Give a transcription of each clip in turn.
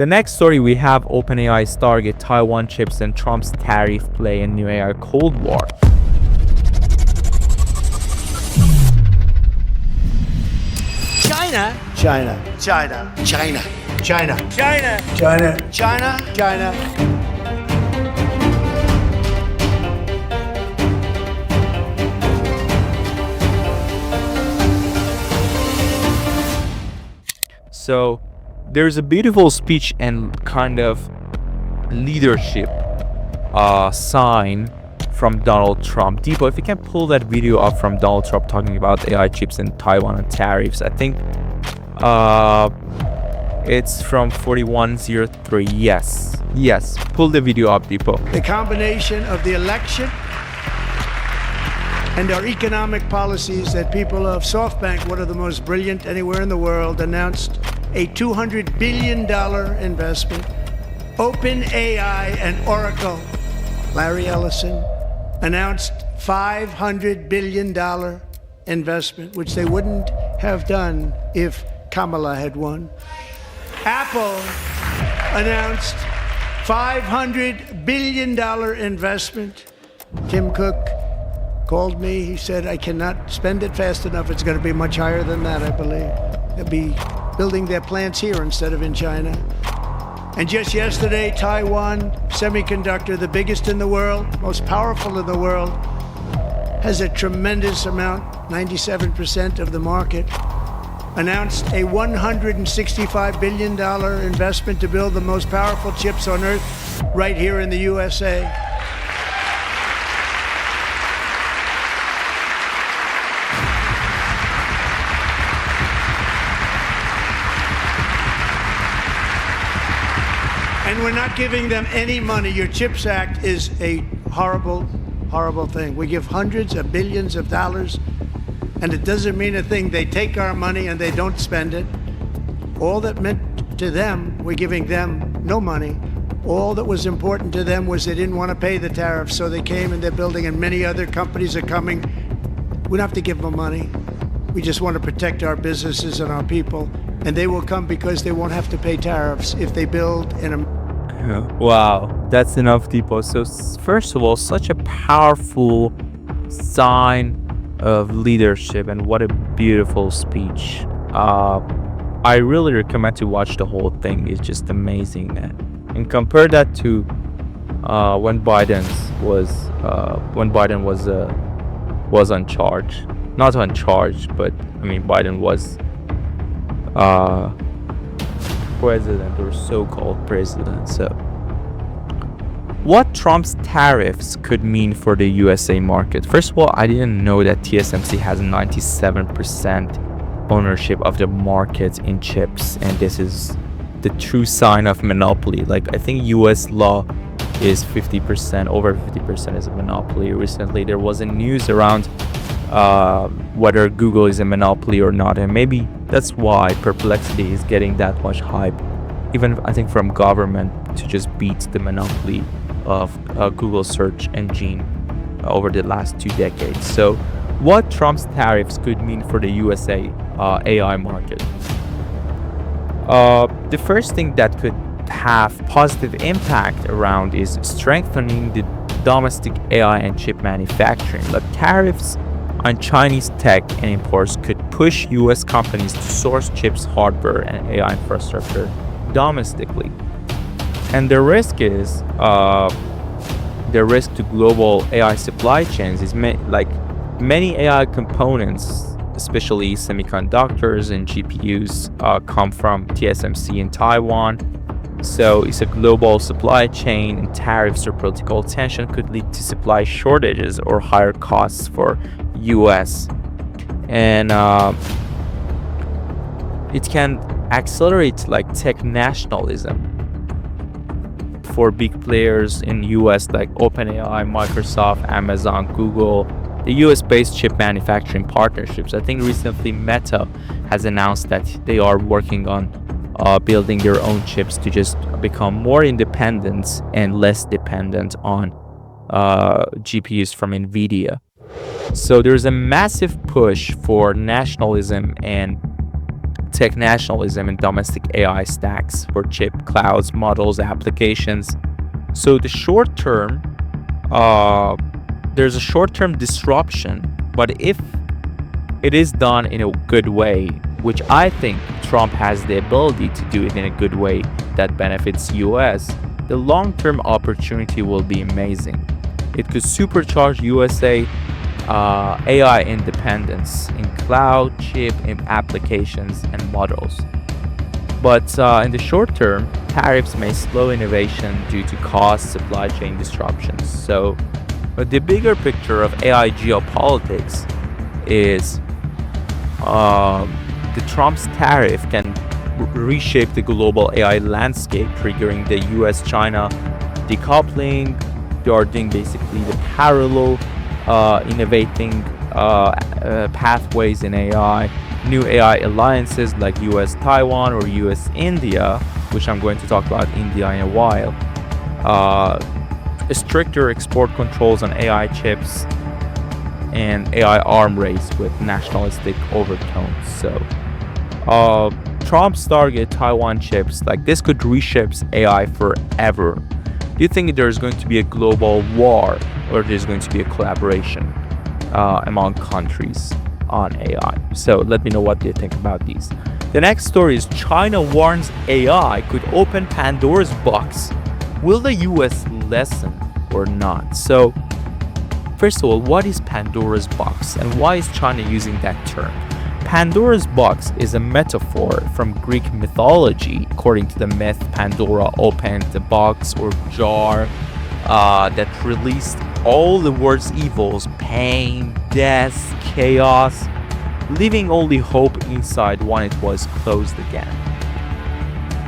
The next story we have OpenAI's target Taiwan chips and Trump's tariff play in new AI Cold War. China. China. China. China. China. China. China. China. China. So there's a beautiful speech and kind of leadership sign from Donald Trump. Deepo, if you can pull that video up from Donald Trump talking about AI chips in Taiwan and tariffs. I think it's from 4103. Yes, pull the video up, Deepo. The combination of the election and our economic policies that people of SoftBank, one of the most brilliant anywhere in the world, announced a $200 billion investment. OpenAI and Oracle, Larry Ellison, announced $500 billion investment, which they wouldn't have done if Kamala had won. Apple announced $500 billion investment. Tim Cook called me. He said, I cannot spend it fast enough. It's going to be much higher than that, I believe. They'll be building their plants here instead of in China. And just yesterday, Taiwan Semiconductor, the biggest in the world, most powerful in the world, has a tremendous amount, 97% of the market, announced a $165 billion investment to build the most powerful chips on earth right here in the USA. And we're not giving them any money. Your CHIPS Act is a horrible, horrible thing. We give hundreds of billions of dollars, and it doesn't mean a thing. They take our money and they don't spend it. All that meant to them, we're giving them no money. All that was important to them was they didn't want to pay the tariffs, so they came and they're building, and many other companies are coming. We don't have to give them money. We just want to protect our businesses and our people, and they will come because they won't have to pay tariffs if they build in a... Wow, that's enough, Deepo. So first of all, such a powerful sign of leadership, and what a beautiful speech. I really recommend to watch the whole thing. It's just amazing. And compare that to when Biden was on charge. Not on charge, but I mean Biden was president, or so-called president. So what Trump's tariffs could mean for the USA market. First of all, I didn't know that TSMC has 97% ownership of the market in chips, and this is the true sign of monopoly. Like, I think US law is 50%, over 50% is a monopoly. Recently there was a news around whether Google is a monopoly or not, and maybe that's why Perplexity is getting that much hype, even I think from government, to just beat the monopoly of Google search engine over the last 2 decades. So what Trump's tariffs could mean for the USA AI market. The first thing that could have positive impact around is strengthening the domestic AI and chip manufacturing. Like, tariffs on Chinese tech and imports could push US companies to source chips, hardware, and AI infrastructure domestically. And the risk to global AI supply chains is many AI components, especially semiconductors and GPUs, come from TSMC in Taiwan. So it's a global supply chain, and tariffs or political tension could lead to supply shortages or higher costs for US. And it can accelerate tech nationalism for big players in US like OpenAI, Microsoft, Amazon, Google, the US-based chip manufacturing partnerships. I think recently Meta has announced that they are working on building their own chips to just become more independent and less dependent on GPUs from NVIDIA. So there's a massive push for nationalism and tech nationalism and domestic AI stacks for chip, clouds, models, applications. So the short term, there's a short-term disruption, but if it is done in a good way, which I think Trump has the ability to do it in a good way that benefits US, the long-term opportunity will be amazing. It could supercharge USA AI independence in cloud, chip, in applications, and models. But in the short term, tariffs may slow innovation due to cost, supply chain disruptions. So, but the bigger picture of AI geopolitics is the Trump's tariff can reshape the global AI landscape, triggering the US-China decoupling. They are doing basically the parallel innovating pathways in AI, new AI alliances like US-Taiwan or US-India, which I'm going to talk about India in a while, stricter export controls on AI chips, and AI arm race with nationalistic overtones. So Trump's target Taiwan chips, like this could reshape AI forever. Do you think there's going to be a global war, or there's going to be a collaboration among countries on AI? So let me know what you think about these. The next story is China warns AI could open Pandora's box. Will the US listen or not? So first of all, what is Pandora's box and why is China using that term? Pandora's box is a metaphor from Greek mythology. According to the myth, Pandora opened the box or jar that released all the world's evils, pain, death, chaos, leaving only hope inside when it was closed again.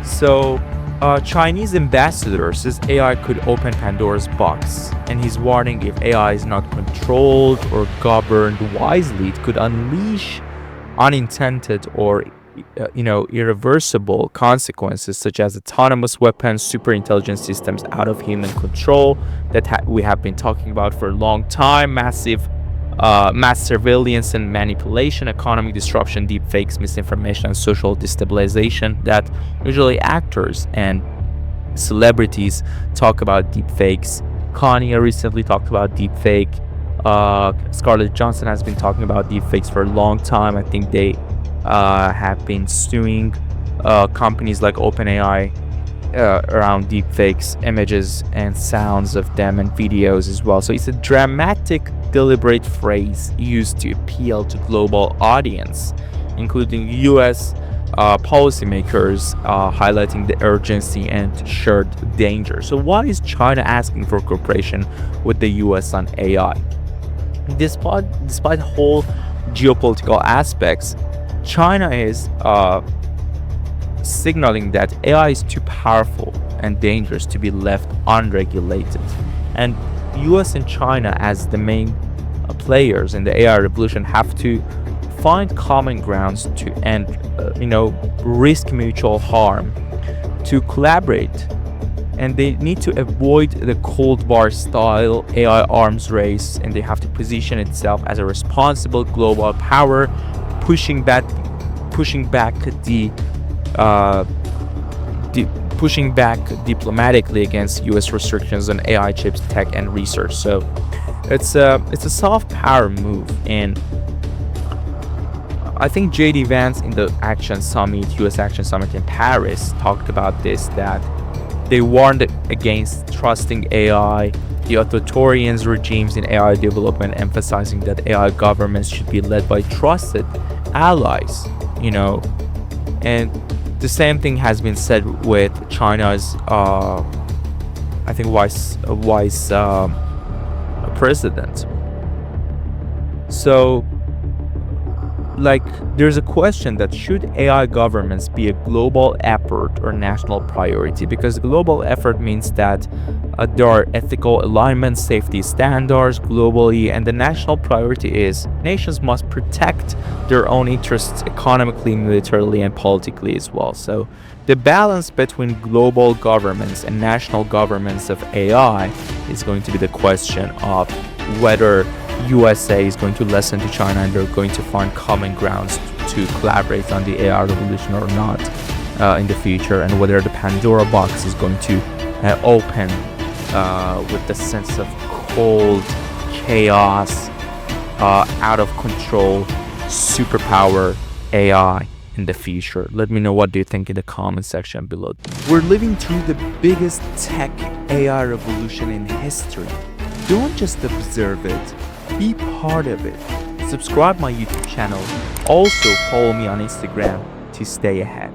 So, Chinese ambassador says AI could open Pandora's box, and he's warning if AI is not controlled or governed wisely, it could unleash unintended or irreversible consequences such as autonomous weapons, super intelligent systems out of human control that we have been talking about for a long time, mass surveillance and manipulation, economic disruption, deep fakes, misinformation, and social destabilization. That usually actors and celebrities talk about deep fakes. Kanye recently talked about deep fake. Scarlett Johansson has been talking about deepfakes for a long time. I think they have been suing companies like OpenAI around deepfakes, images and sounds of them and videos as well. So it's a dramatic, deliberate phrase used to appeal to global audience, including US policymakers, highlighting the urgency and shared danger. So why is China asking for cooperation with the US on AI? Despite whole geopolitical aspects, China is signaling that AI is too powerful and dangerous to be left unregulated. And US and China, as the main players in the AI revolution, have to find common grounds to end, risk mutual harm, to collaborate. And they need to avoid the Cold War style AI arms race, and they have to position itself as a responsible global power, pushing back diplomatically against US restrictions on AI chips, tech, and research. So it's a soft power move, and I think JD Vance in the US Action Summit in Paris talked about this, that they warned against trusting AI, the authoritarian regimes in AI development, emphasizing that AI governments should be led by trusted allies, and the same thing has been said with China's, I think, vice president. So, there's a question that should AI governments be a global effort or national priority? Because global effort means that there are ethical alignments, safety standards globally, and the national priority is nations must protect their own interests economically, militarily, and politically as well. So the balance between global governments and national governments of AI is going to be the question of whether USA is going to listen to China and they're going to find common grounds to collaborate on the AI revolution or not in the future, and whether the Pandora box is going to open with the sense of cold chaos, out of control superpower AI in the future. Let me know what do you think in the comment section below. We're living through the biggest tech AI revolution in history. Don't just observe it, be part of it. Subscribe my YouTube channel. Also follow me on Instagram to stay ahead.